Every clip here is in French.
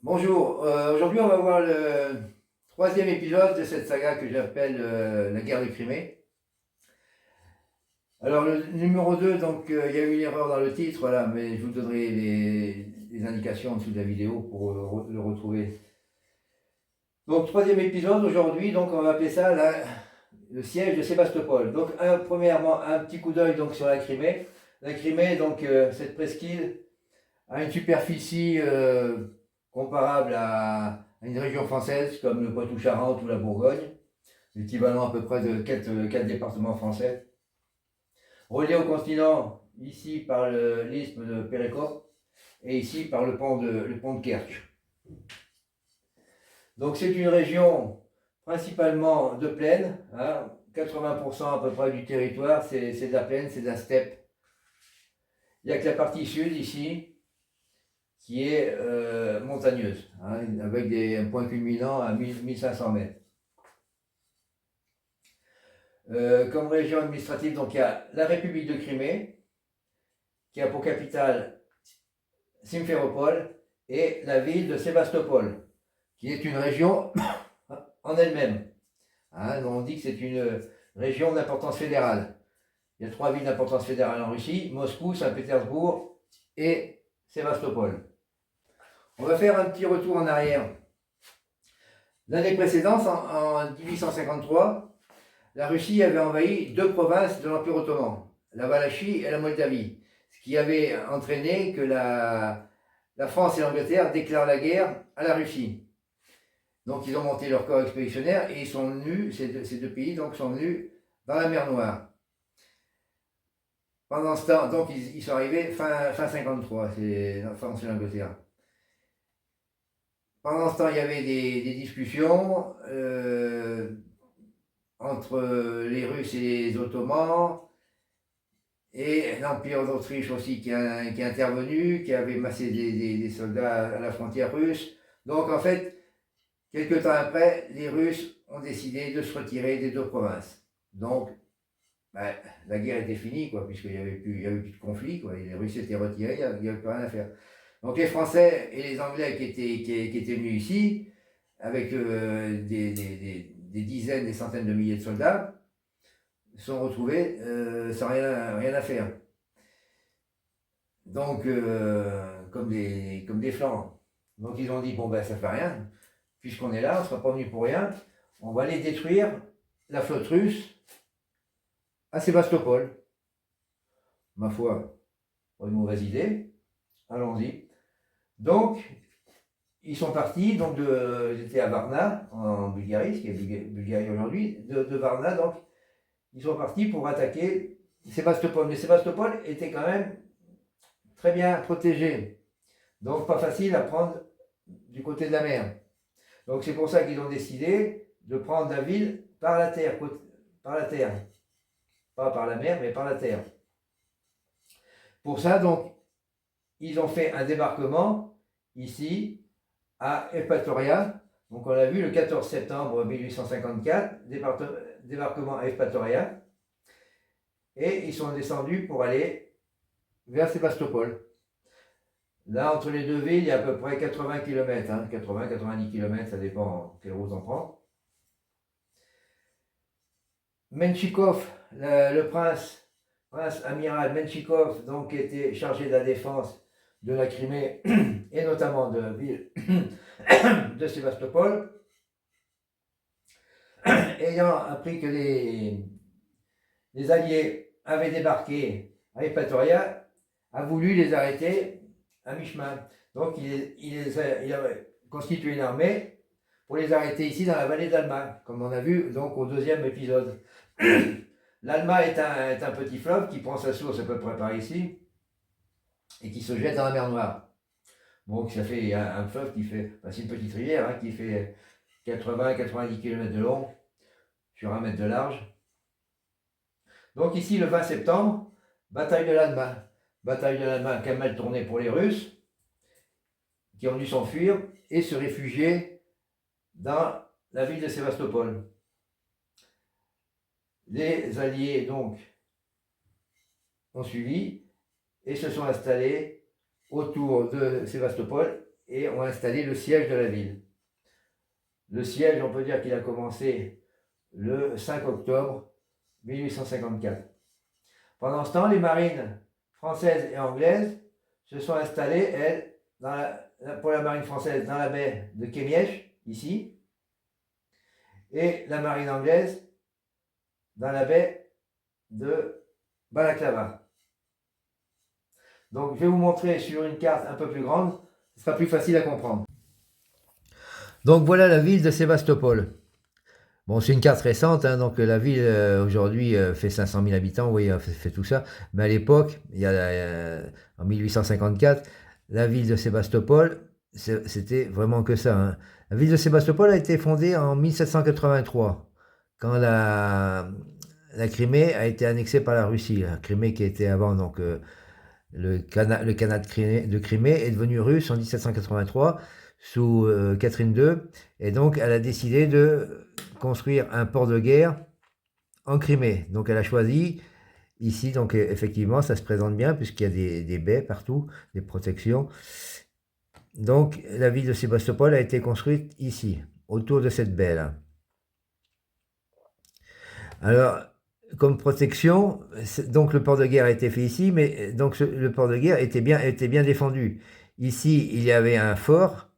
Bonjour, aujourd'hui on va voir le troisième épisode de cette saga que j'appelle la guerre de Crimée. Alors le numéro 2, donc il y a eu une erreur dans le titre, voilà, mais je vous donnerai les indications en dessous de la vidéo pour le retrouver. Donc troisième épisode aujourd'hui, donc on va appeler ça le siège de Sébastopol. Donc premièrement un petit coup d'œil donc sur la Crimée. La Crimée, donc cette presqu'île a une superficie comparable à une région française comme le Poitou-Charentes ou la Bourgogne, l'équivalent à peu près de 4 départements français. Relié au continent ici par l'isthme de Péricop et ici par le pont de Kertch. Donc c'est une région principalement de plaine, hein, 80% à peu près du territoire c'est de la plaine, c'est de la steppe. Il n'y a que la partie sud ici qui est montagneuse, hein, avec un point culminant à 1500 mètres. Comme région administrative, donc il y a la République de Crimée, qui a pour capitale Simferopol, et la ville de Sébastopol, qui est une région en elle-même. Hein, on dit que c'est une région d'importance fédérale. Il y a 3 villes d'importance fédérale en Russie, Moscou, Saint-Pétersbourg et Sébastopol. On va faire un petit retour en arrière. L'année précédente, en 1853, la Russie avait envahi 2 provinces de l'Empire ottoman, la Valachie et la Moldavie, ce qui avait entraîné que la France et l'Angleterre déclarent la guerre à la Russie. Donc ils ont monté leur corps expéditionnaire et ils sont venus, ces deux pays donc, sont venus dans la mer Noire. Pendant ce temps, donc ils sont arrivés fin 53, c'est la France et l'Angleterre. Pendant ce temps, il y avait des discussions entre les Russes et les Ottomans, et l'Empire d'Autriche aussi qui est intervenu, qui avait massé des soldats à la frontière russe. Donc en fait, quelques temps après, les Russes ont décidé de se retirer des 2 provinces. Donc, la guerre était finie, quoi, puisqu'il n'y avait plus de conflit, quoi. Les Russes étaient retirés, il n'y avait plus rien à faire. Donc les Français et les Anglais qui étaient venus ici, avec des dizaines, des centaines de milliers de soldats, sont retrouvés sans rien à faire. Donc, comme des flancs. Donc ils ont dit, bon ben ça fait rien, puisqu'on est là, on ne sera pas venu pour rien, on va aller détruire la flotte russe à Sébastopol. Ma foi, pas une mauvaise idée, allons-y. Donc, ils sont partis, donc ils étaient à Varna, en Bulgarie, ce qui est Bulgarie aujourd'hui, de Varna, donc ils sont partis pour attaquer Sébastopol. Mais Sébastopol était quand même très bien protégé, donc pas facile à prendre du côté de la mer. Donc c'est pour ça qu'ils ont décidé de prendre la ville par la terre, pas par la mer, mais par la terre. Pour ça, donc, ils ont fait un débarquement ici à Eupatoria. Donc on l'a vu le 14 septembre 1854, débarquement à Eupatoria. Et ils sont descendus pour aller vers Sébastopol. Là, entre les 2 villes, il y a à peu près 80 km, 80-90 km, ça dépend quelle route on prend. Menchikov, le prince amiral Menchikov, donc était chargé de la défense de la Crimée et notamment de la ville de Sébastopol, ayant appris que les Alliés avaient débarqué à Eupatoria, a voulu les arrêter à mi-chemin. Donc il a constitué une armée pour les arrêter ici dans la vallée d'Alma, comme on a vu donc au 2e épisode. L'Alma est un petit fleuve qui prend sa source à peu près par ici et qui se jette dans la mer Noire. Donc ça fait un fleuve qui fait, c'est une petite rivière qui fait 80-90 km de long sur 1 mètre de large. Donc ici le 20 septembre, bataille de l'Alma. Bataille de l'Alma qui a mal tourné pour les Russes, qui ont dû s'enfuir et se réfugier dans la ville de Sébastopol. Les Alliés donc ont suivi et se sont installés autour de Sébastopol et ont installé le siège de la ville. Le siège, on peut dire qu'il a commencé le 5 octobre 1854. Pendant ce temps, les marines françaises et anglaises se sont installées, elles, pour la marine française, dans la baie de Kémièche, ici, et la marine anglaise dans la baie de Balaklava. Donc je vais vous montrer sur une carte un peu plus grande, ce sera plus facile à comprendre. Donc voilà la ville de Sébastopol. Bon, c'est une carte récente, hein, donc la ville aujourd'hui fait 500 000 habitants, vous voyez, fait tout ça. Mais à l'époque, en 1854, la ville de Sébastopol, c'était vraiment que ça, hein. La ville de Sébastopol a été fondée en 1783, quand la Crimée a été annexée par la Russie. La Crimée qui était avant, donc le Khanat de Crimée est devenu russe en 1783 sous Catherine II, et donc elle a décidé de construire un port de guerre en Crimée. Donc elle a choisi ici, donc effectivement ça se présente bien puisqu'il y a des baies partout, des protections. Donc la ville de Sébastopol a été construite ici, autour de cette baie là. Alors, comme protection, donc le port de guerre a été fait ici, mais donc le port de guerre était bien défendu. Ici, il y avait un fort,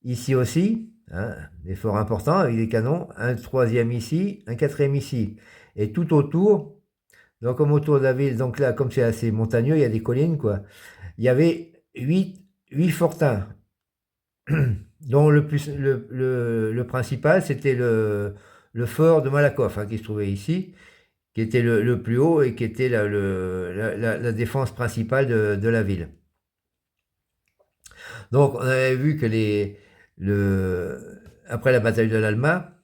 ici aussi, hein, des forts importants avec des canons, un troisième ici, un quatrième ici. Et tout autour, donc comme autour de la ville, donc là, comme c'est assez montagneux, il y a des collines, quoi. Il y avait huit fortins, dont le principal, c'était le fort de Malakoff, hein, qui se trouvait ici, qui était le plus haut et qui était la défense principale de la ville. Donc on avait vu que après la bataille de l'Alma,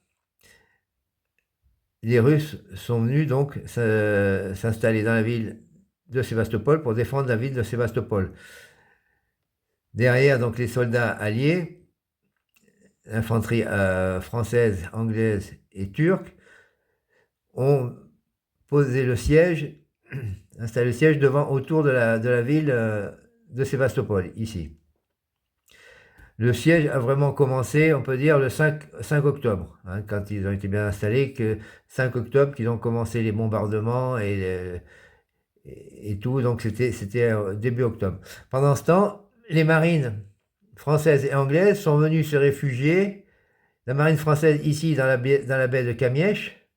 les Russes sont venus donc s'installer dans la ville de Sébastopol pour défendre la ville de Sébastopol. Derrière, donc les soldats alliés, l'infanterie française, anglaise et turque, ont posé le siège, installé le siège autour de la ville de Sébastopol, ici. Le siège a vraiment commencé, on peut dire, le 5 octobre, hein, quand ils ont été bien installés, que 5 octobre qu'ils ont commencé les bombardements et tout, donc c'était début octobre. Pendant ce temps, les marines françaises et anglaises sont venues se réfugier. La marine française ici, dans la baie de Kamièche,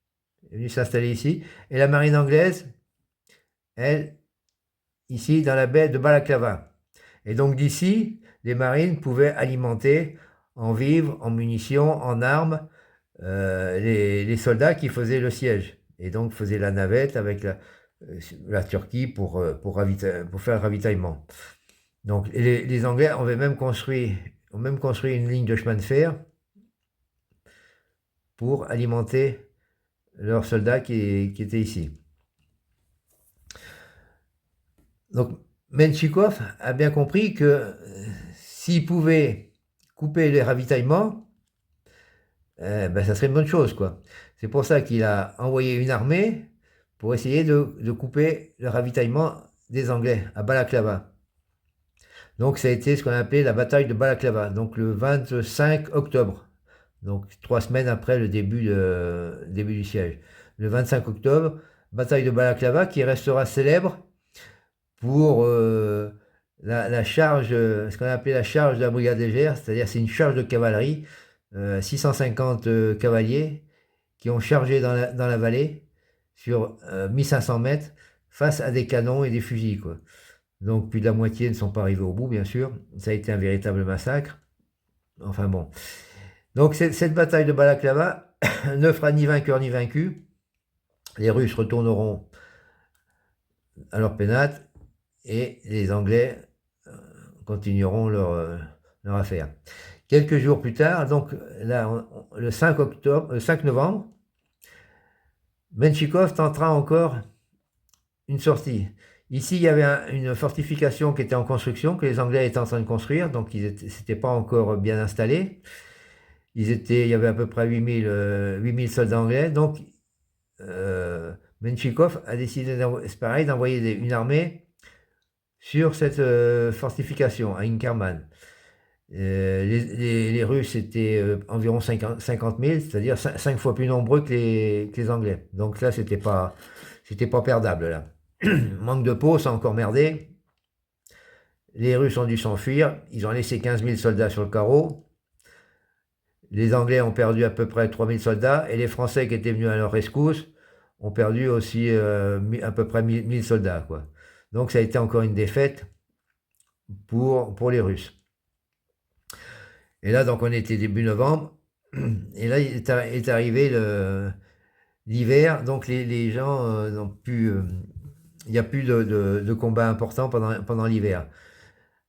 est venue s'installer ici, et la marine anglaise, elle, ici, dans la baie de Balaklava. Et donc d'ici, les marines pouvaient alimenter en vivres, en munitions, en armes, les soldats qui faisaient le siège. Et donc faisaient la navette avec la Turquie pour faire le ravitaillement. Donc les Anglais ont même construit une ligne de chemin de fer pour alimenter leurs soldats qui étaient ici. Donc Menchikov a bien compris que s'il pouvait couper les ravitaillements, ben, ça serait une bonne chose, quoi. C'est pour ça qu'il a envoyé une armée pour essayer de couper le ravitaillement des Anglais à Balaklava. Donc ça a été ce qu'on a appelé la bataille de Balaklava, donc le 25 octobre, donc 3 semaines après le début du siège. Le 25 octobre, bataille de Balaklava qui restera célèbre pour la charge, ce qu'on a appelé la charge de la brigade légère, c'est-à-dire c'est une charge de cavalerie, 650 cavaliers qui ont chargé dans la vallée sur 1500 mètres face à des canons et des fusils, quoi. Donc plus de la moitié ne sont pas arrivés au bout, bien sûr. Ça a été un véritable massacre. Enfin bon. Donc cette bataille de Balaklava ne fera ni vainqueur ni vaincu. Les Russes retourneront à leur pénate et les Anglais continueront leur affaire. Quelques jours plus tard, donc là, le 5 novembre, Menchikov tentera encore une sortie. Ici, il y avait une fortification qui était en construction, que les Anglais étaient en train de construire, donc ils n'étaient pas encore bien installés. Il y avait à peu près 8000 soldats anglais, donc Menchikov a décidé, c'est pareil, d'envoyer une armée sur cette fortification à Inkerman. Les Russes étaient environ 50 000, c'est-à-dire 5 fois plus nombreux que les Anglais. Donc là, c'était pas perdable, là. Manque de peau, ça a encore merdé. Les Russes ont dû s'enfuir. Ils ont laissé 15 000 soldats sur le carreau. Les Anglais ont perdu à peu près 3 000 soldats. Et les Français qui étaient venus à leur rescousse ont perdu aussi à peu près 1 000 soldats, quoi. Donc ça a été encore une défaite pour les Russes. Et là, donc on était début novembre. Et là, est arrivé l'hiver. Donc les gens n'ont plus... il n'y a plus de combats importants pendant l'hiver.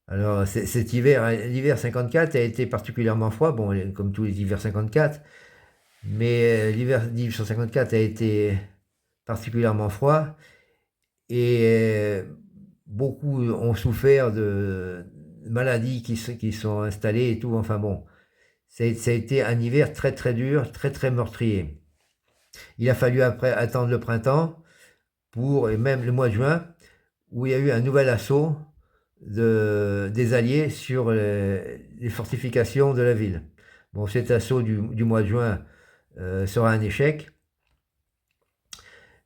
Alors cet hiver, l'hiver 54 a été particulièrement froid, bon, comme tous les hivers 54, mais l'hiver 1854 a été particulièrement froid et beaucoup ont souffert de maladies qui sont installées et tout, enfin bon, ça a été un hiver très très dur, très très meurtrier. Il a fallu après attendre le printemps, et même le mois de juin, où il y a eu un nouvel assaut des Alliés sur les fortifications de la ville. Bon, cet assaut du mois de juin sera un échec,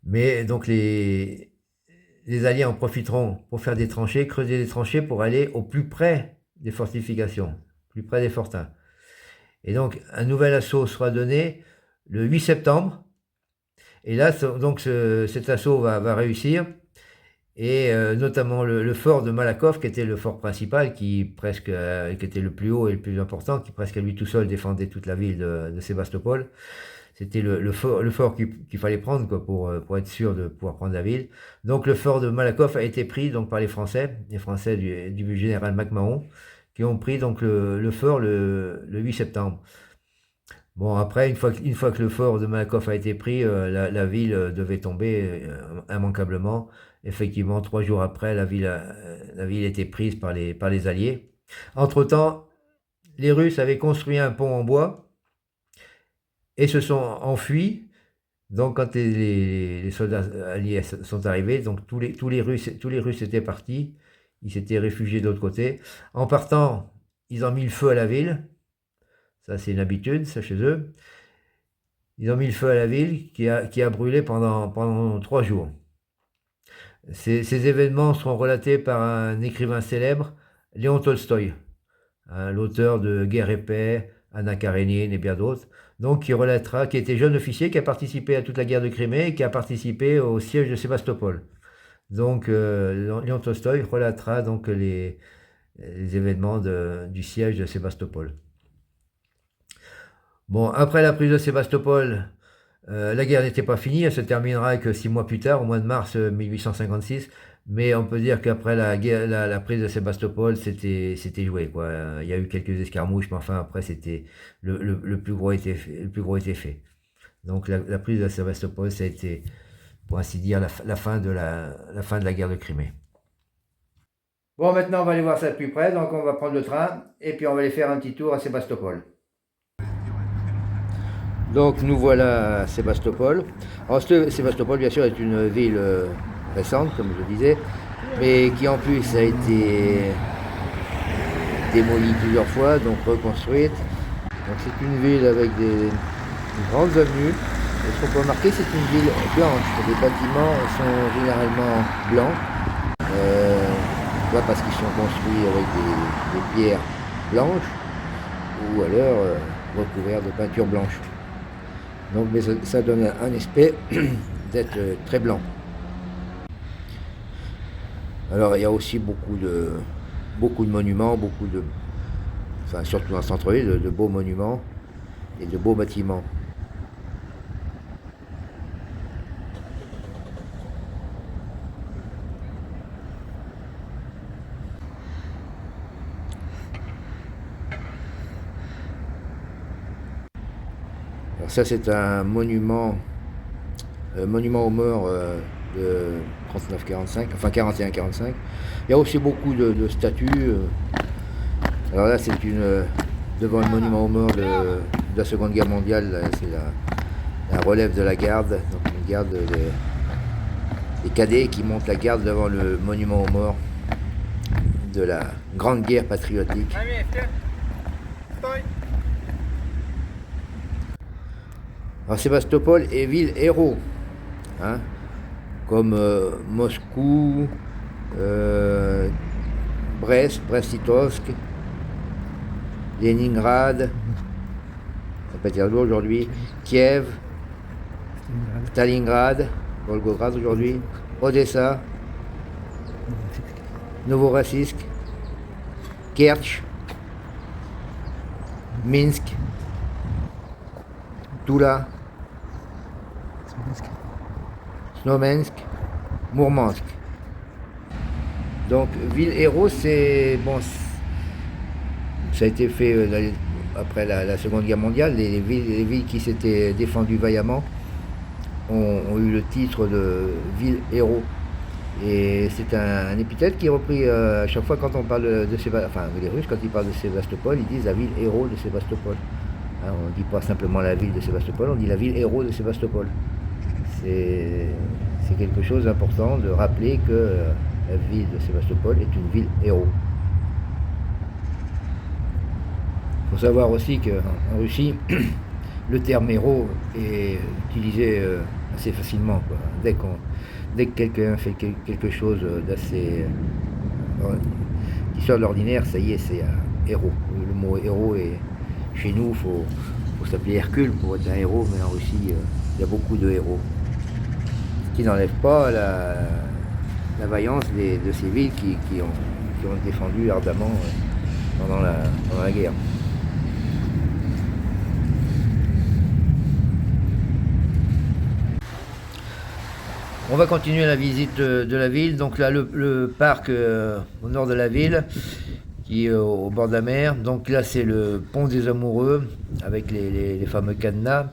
mais donc les Alliés en profiteront pour faire des tranchées, creuser des tranchées pour aller au plus près des fortifications, plus près des fortins. Et donc un nouvel assaut sera donné le 8 septembre, et là donc cet assaut va réussir. Et notamment le fort de Malakoff, qui était le fort principal, qui était le plus haut et le plus important, qui presque à lui tout seul défendait toute la ville de Sébastopol. C'était le fort qu'il fallait prendre, quoi, pour être sûr de pouvoir prendre la ville. Donc le fort de Malakoff a été pris donc, par les Français du général MacMahon, qui ont pris donc, le fort le 8 septembre. Bon, après, une fois que le fort de Malakoff a été pris, la ville devait tomber immanquablement. Effectivement, 3 jours après, la ville était prise par les Alliés. Entre-temps, les Russes avaient construit un pont en bois et se sont enfuis. Donc, quand les soldats alliés sont arrivés, donc tous les Russes étaient partis. Ils s'étaient réfugiés de l'autre côté. En partant, ils ont mis le feu à la ville. Ça, c'est une habitude, ça, chez eux. Ils ont mis le feu à la ville qui a brûlé pendant 3 jours. Ces événements sont relatés par un écrivain célèbre, Léon Tolstoï, hein, l'auteur de Guerre et paix, Anna Karénine et bien d'autres, donc qui était jeune officier, qui a participé à toute la guerre de Crimée et qui a participé au siège de Sébastopol. Donc Léon Tolstoï relatera donc les événements du siège de Sébastopol. Bon, après la prise de Sébastopol, la guerre n'était pas finie, elle se terminera que 6 mois plus tard, au mois de mars 1856, mais on peut dire qu'après la prise de Sébastopol, c'était joué, quoi. Il y a eu quelques escarmouches, mais enfin après le plus gros était fait. Donc la prise de Sébastopol, ça a été, pour ainsi dire, la fin de la guerre de Crimée. Bon, maintenant on va aller voir ça de plus près, donc on va prendre le train, et puis on va aller faire un petit tour à Sébastopol. Donc nous voilà à Sébastopol. Alors Sébastopol, bien sûr, est une ville récente, comme je le disais, mais qui en plus a été démolie plusieurs fois, donc reconstruite. Donc c'est une ville avec des grandes avenues. Et ce qu'on peut remarquer, c'est une ville blanche. Les bâtiments sont généralement blancs, soit parce qu'ils sont construits avec des pierres blanches, ou alors recouverts de peinture blanche. Donc mais ça donne un aspect d'être très blanc. Alors il y a aussi beaucoup de monuments, surtout dans le centre-ville, de beaux monuments et de beaux bâtiments. Alors ça c'est un monument aux morts de 39-45, enfin 41-45. Il y a aussi beaucoup de statues. Alors là c'est devant le monument aux morts de la Seconde Guerre mondiale, là, c'est la relève de la garde, donc une garde des cadets qui montent la garde devant le monument aux morts de la Grande Guerre patriotique Alors Sébastopol est ville héros, hein, comme Moscou, Brest, Brest-Litovsk, Leningrad, Saint-Pétersbourg aujourd'hui, Kiev, Stalingrad, Volgograd aujourd'hui, Odessa, Novorossiysk, Kerch, Minsk, Tula, Smolensk, Mourmansk. Donc, ville héros, c'est bon, ça a été fait après la Seconde Guerre mondiale. Les villes qui s'étaient défendues vaillamment ont eu le titre de ville héros. Et c'est un épithète qui est repris à chaque fois quand on parle de Sébastopol. Enfin, les Russes, quand ils parlent de Sébastopol, ils disent la ville héros de Sébastopol. Hein, on ne dit pas simplement la ville de Sébastopol, on dit la ville héros de Sébastopol. C'est quelque chose d'important de rappeler que la ville de Sébastopol est une ville héros. Il faut savoir aussi qu'en Russie, le terme héros est utilisé assez facilement, quoi. Dès que quelqu'un fait quelque chose d'assez qui sort de l'ordinaire, ça y est, c'est un héros. Le mot héros est chez nous, faut s'appeler Hercule pour être un héros, mais en Russie, il y a beaucoup de héros. Ce qui n'enlève pas la vaillance de ces villes qui ont défendu ardemment pendant la guerre. On va continuer la visite de la ville. Donc là, le parc au nord de la ville, qui est au bord de la mer. Donc là, c'est le pont des Amoureux, avec les fameux cadenas.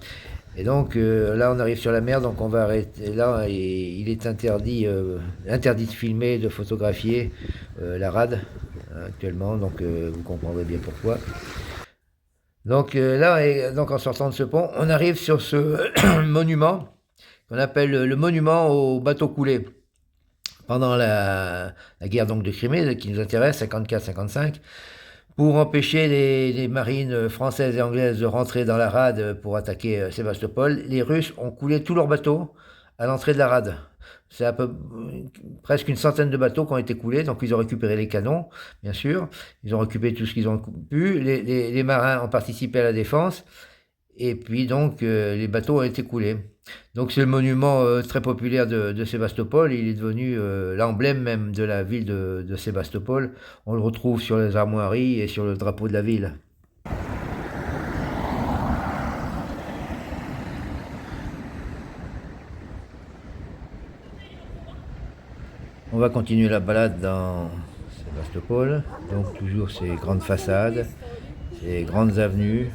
Et donc là, on arrive sur la mer, donc on va arrêter là. Et il est interdit de filmer, de photographier la rade actuellement. Donc vous comprendrez bien pourquoi. Donc là, donc en sortant de ce pont, on arrive sur ce monument qu'on appelle le monument aux bateaux coulés. Pendant la guerre donc de Crimée, qui nous intéresse, 54-55, pour empêcher les marines françaises et anglaises de rentrer dans la rade pour attaquer Sébastopol, les Russes ont coulé tous leurs bateaux à l'entrée de la rade. C'est presque une centaine de bateaux qui ont été coulés, donc ils ont récupéré les canons, bien sûr, ils ont récupéré tout ce qu'ils ont pu, les marins ont participé à la défense, et puis donc les bateaux ont été coulés. Donc c'est le monument très populaire de Sébastopol, il est devenu l'emblème même de la ville de Sébastopol. On le retrouve sur les armoiries et sur le drapeau de la ville. On va continuer la balade dans Sébastopol, donc toujours ces grandes façades, ces grandes avenues.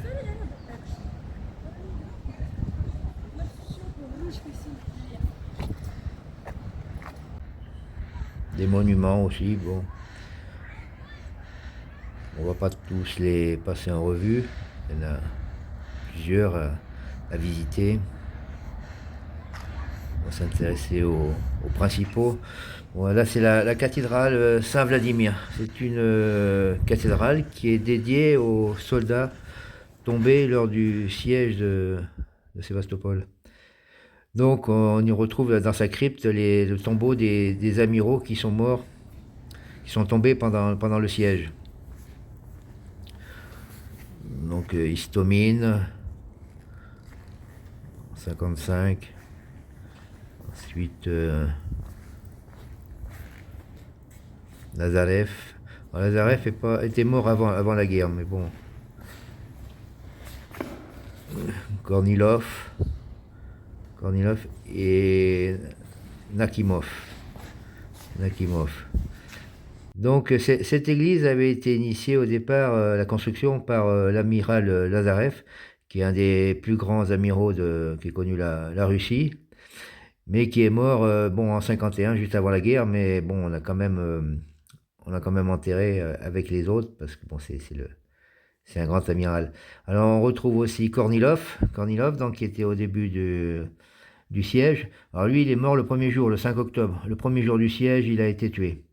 Des monuments aussi, bon. On va pas tous les passer en revue, il y en a plusieurs à visiter. On va s'intéresser aux principaux. Bon, là c'est la cathédrale Saint-Vladimir. C'est une cathédrale qui est dédiée aux soldats tombés lors du siège de Sébastopol. Donc on y retrouve dans sa crypte le tombeau des amiraux qui sont morts, qui sont tombés pendant le siège. Donc Istomine, 55. Ensuite Lazarev. Alors, Lazarev était mort avant la guerre, mais bon. Kornilov et Nakimov. Donc cette église avait été initiée au départ, la construction, par l'amiral Lazarev, qui est un des plus grands amiraux qui ait connu la Russie, mais qui est mort en 51, juste avant la guerre, mais bon, on l'a quand même enterré avec les autres, parce que bon, c'est un grand amiral. Alors on retrouve aussi Kornilov, donc, qui était au début du siège. Alors lui, il est mort le premier jour, le 5 octobre. Le premier jour du siège, il a été tué.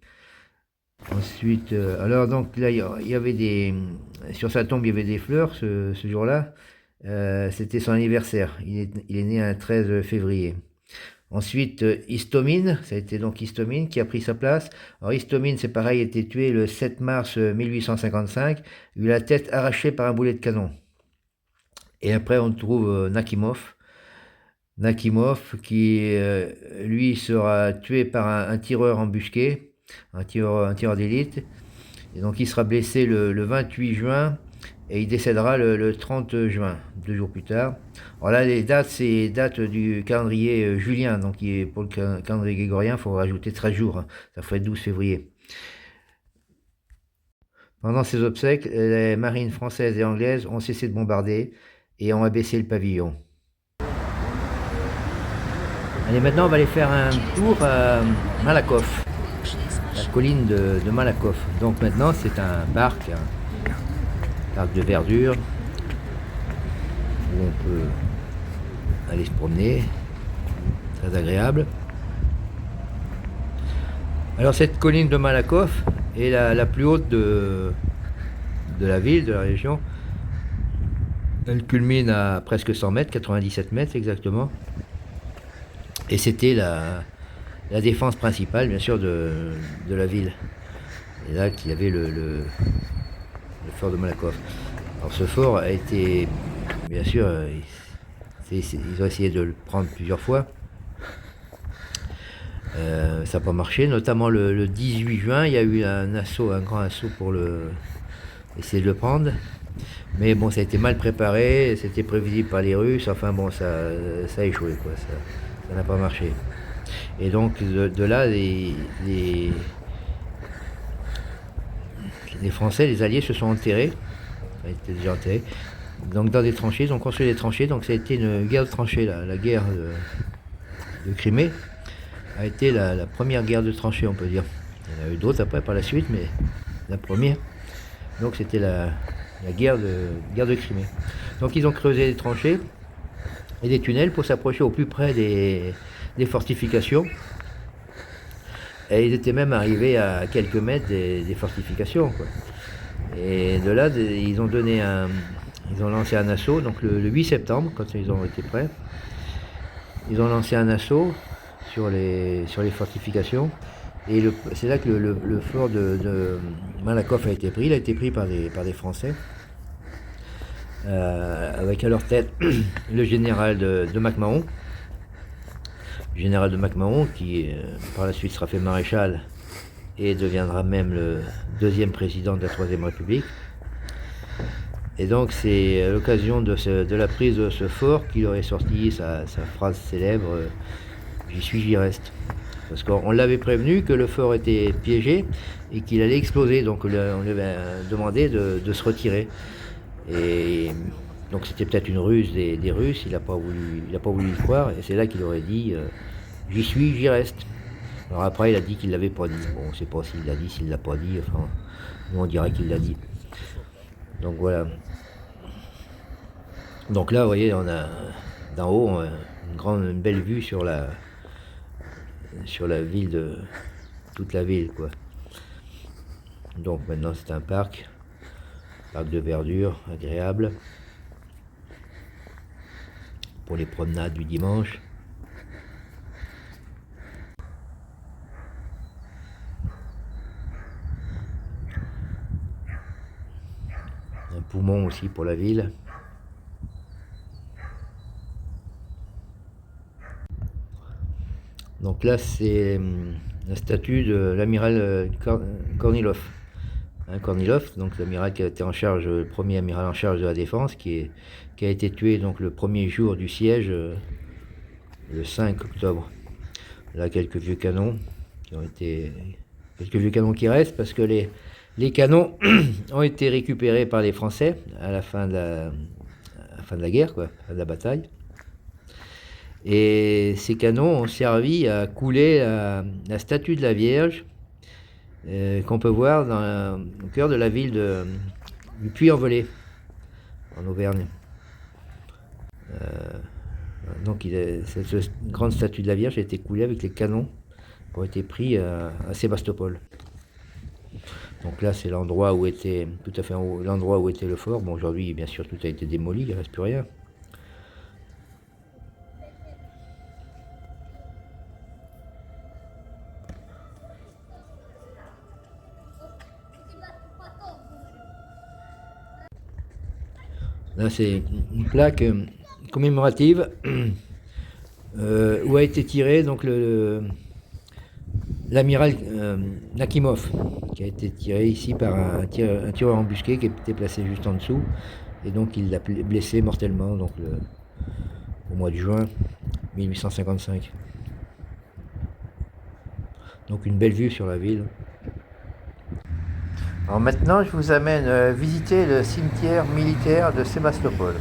Ensuite, alors donc là, il y avait sur sa tombe, il y avait des fleurs ce jour-là. c'était son anniversaire. Il est né un 13 février. Ensuite, Istomine, ça a été donc Istomine qui a pris sa place. Alors Istomine, c'est pareil, a été tué le 7 mars 1855, il a eu la tête arrachée par un boulet de canon. Et après, on trouve Nakhimov. Nakhimov qui, lui, sera tué par un tireur embusqué, un tireur d'élite. Et donc il sera blessé le 28 juin et il décédera le 30 juin, 2 jours plus tard. Alors là, les dates, c'est dates du calendrier julien, donc pour le calendrier grégorien, il faut rajouter 13 jours, hein. Ça ferait 12 février. Pendant ces obsèques, les marines françaises et anglaises ont cessé de bombarder et ont abaissé le pavillon. Allez, maintenant on va aller faire un tour à Malakoff, la colline de Malakoff. Donc maintenant c'est un parc de verdure, où on peut aller se promener, très agréable. Alors cette colline de Malakoff est la plus haute de la ville, de la région. Elle culmine à presque 100 mètres, 97 mètres exactement. Et c'était la défense principale, bien sûr, de la ville. Et là, qu'il y avait le fort de Malakoff. Alors ce fort a été, bien sûr, ils ont essayé de le prendre plusieurs fois. Ça n'a pas marché, notamment le 18 juin, il y a eu un grand assaut pour essayer de le prendre. Mais bon, ça a été mal préparé, c'était prévisible par les Russes, enfin bon, ça a échoué, quoi. Ça n'a pas marché. Et donc de là, les Français, les Alliés se sont enterrés, enfin, ils étaient déjà enterrés, donc dans des tranchées, ils ont construit des tranchées, donc ça a été une guerre de tranchées, la guerre de Crimée a été la première guerre de tranchées, on peut dire. Il y en a eu d'autres après par la suite, mais la première. Donc c'était la guerre de Crimée. Donc ils ont creusé des tranchées et des tunnels pour s'approcher au plus près des fortifications. Et ils étaient même arrivés à quelques mètres des fortifications, quoi. Et de là, ils ont lancé un assaut, donc le 8 septembre, quand ils ont été prêts. Ils ont lancé un assaut sur les fortifications. Et c'est là que le fort de Malakoff a été pris. Il a été pris par des Français. Avec à leur tête le général de MacMahon. Le général de MacMahon qui par la suite sera fait maréchal et deviendra même le deuxième président de la Troisième République. Et donc c'est à l'occasion de la prise de ce fort qu'il aurait sorti sa phrase célèbre « J'y suis, j'y reste ». Parce qu'on l'avait prévenu que le fort était piégé et qu'il allait exploser, donc on lui avait demandé de se retirer. Et donc c'était peut-être une ruse des Russes, il n'a pas voulu y croire, et c'est là qu'il aurait dit j'y suis, j'y reste. Alors après il a dit qu'il l'avait pas dit. Bon, on ne sait pas s'il l'a dit, s'il l'a pas dit, enfin nous on dirait qu'il l'a dit. Donc voilà. Donc là vous voyez, on a d'en haut une belle vue sur la ville, toute la ville, quoi. Donc maintenant c'est un parc de verdure agréable pour les promenades du dimanche. Un poumon aussi pour la ville. Donc là c'est la statue de l'amiral Kornilov. Kornilov, donc l'amiral qui a été en charge, le premier amiral en charge de la défense, qui a été tué donc le premier jour du siège, le 5 octobre. Là, quelques vieux canons qui restent, parce que les canons ont été récupérés par les Français à la fin de la guerre, quoi, à la fin de la bataille. Et ces canons ont servi à couler la statue de la Vierge, qu'on peut voir au cœur de la ville du Puy-en-Velay, en Auvergne. Donc cette grande statue de la Vierge a été coulée avec les canons qui ont été pris à Sébastopol. Donc là, c'est l'endroit où était, tout à fait l'endroit où était le fort. Bon, aujourd'hui, bien sûr, tout a été démoli, il ne reste plus rien. Là, c'est une plaque commémorative où a été tiré donc l'amiral Nakimov, qui a été tiré ici par un tireur embusqué qui était placé juste en dessous, et donc il l'a blessé mortellement donc au mois de juin 1855. Donc une belle vue sur la ville. Alors maintenant, je vous amène visiter le cimetière militaire de Sébastopol.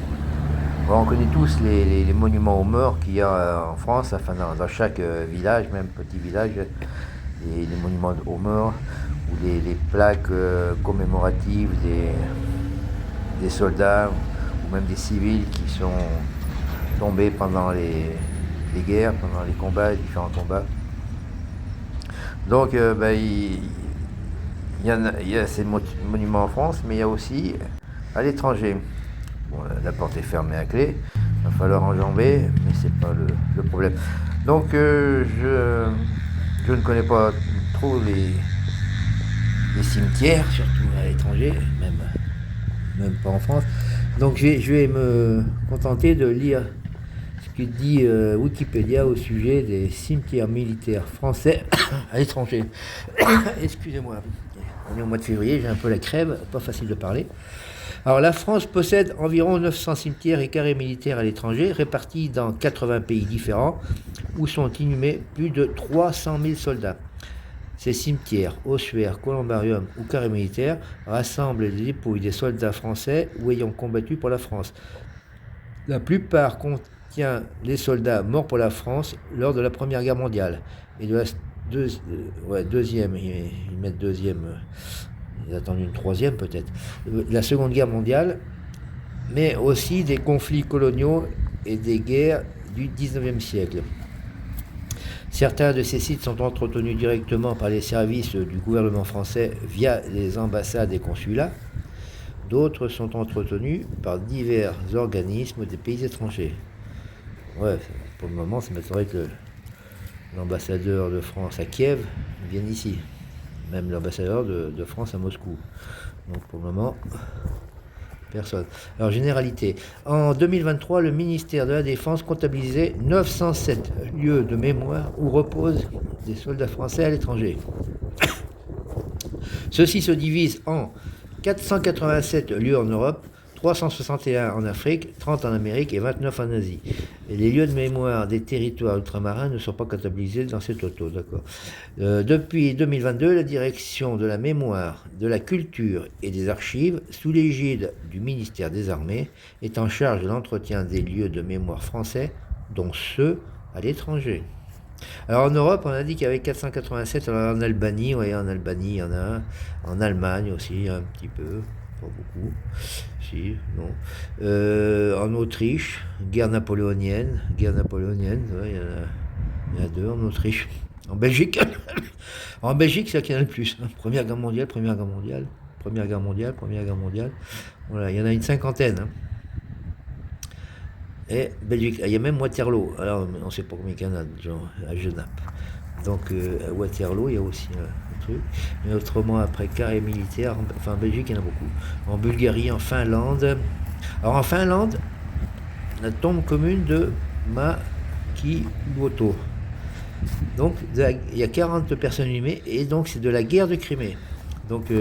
Bon, on connaît tous les monuments aux morts qu'il y a en France, enfin dans chaque village, même petit village, les monuments aux morts ou les plaques commémoratives des soldats ou même des civils qui sont tombés pendant les guerres, pendant les combats, les différents combats. Donc il y a ces monuments en France, mais il y a aussi à l'étranger. Bon, la porte est fermée à clé, il va falloir enjamber, mais c'est pas le problème. Donc je ne connais pas trop les cimetières, surtout à l'étranger, même pas en France. Donc je vais me contenter de lire ce que dit Wikipédia au sujet des cimetières militaires français à l'étranger. Excusez-moi, on est au mois de février, j'ai un peu la crève, pas facile de parler. Alors la France possède environ 900 cimetières et carrés militaires à l'étranger, répartis dans 80 pays différents, où sont inhumés plus de 300 000 soldats. Ces cimetières, ossuaires, columbariums ou carrés militaires rassemblent les dépouilles des soldats français ou ayant combattu pour la France. La plupart contient les soldats morts pour la France lors de la Première Guerre mondiale et de la deuxième, ils mettent deuxième. Ils attendent une troisième peut-être. La Seconde Guerre mondiale, mais aussi des conflits coloniaux et des guerres du XIXe siècle. Certains de ces sites sont entretenus directement par les services du gouvernement français via les ambassades et consulats. D'autres sont entretenus par divers organismes des pays étrangers. Ouais, pour le moment, ça m'étonnerait que l'ambassadeur de France à Kiev vienne ici. Même l'ambassadeur de France à Moscou. Donc pour le moment, personne. Alors généralité. En 2023, le ministère de la Défense comptabilisait 907 lieux de mémoire où reposent des soldats français à l'étranger. Ceux-ci se divisent en 487 lieux en Europe, 361 en Afrique, 30 en Amérique et 29 en Asie. Et les lieux de mémoire des territoires ultramarins ne sont pas comptabilisés dans ces totaux, d'accord. Depuis 2022, la direction de la mémoire, de la culture et des archives, sous l'égide du ministère des Armées, est en charge de l'entretien des lieux de mémoire français, dont ceux à l'étranger. Alors en Europe, on a dit qu'il y avait 487 en Albanie, oui, en Albanie il y en a un, en Allemagne aussi un petit peu, pas beaucoup, si, non. En Autriche, guerre napoléonienne, ouais, il y en a deux en Autriche. En Belgique, en Belgique c'est là qu'il y en a le plus. Première guerre mondiale. Voilà, il y en a une cinquantaine. Hein. Et Belgique, il y a même Waterloo. Alors, on ne sait pas combien il y en a, genre, à Genappe. Donc, à Waterloo, il y a aussi un truc. Mais autrement, après, carré militaire, enfin, en Belgique, il y en a beaucoup. En Bulgarie, en Finlande. Alors, en Finlande, la tombe commune de Makiluoto. Donc, il y a 40 personnes inhumées, et donc, c'est de la guerre de Crimée. Donc,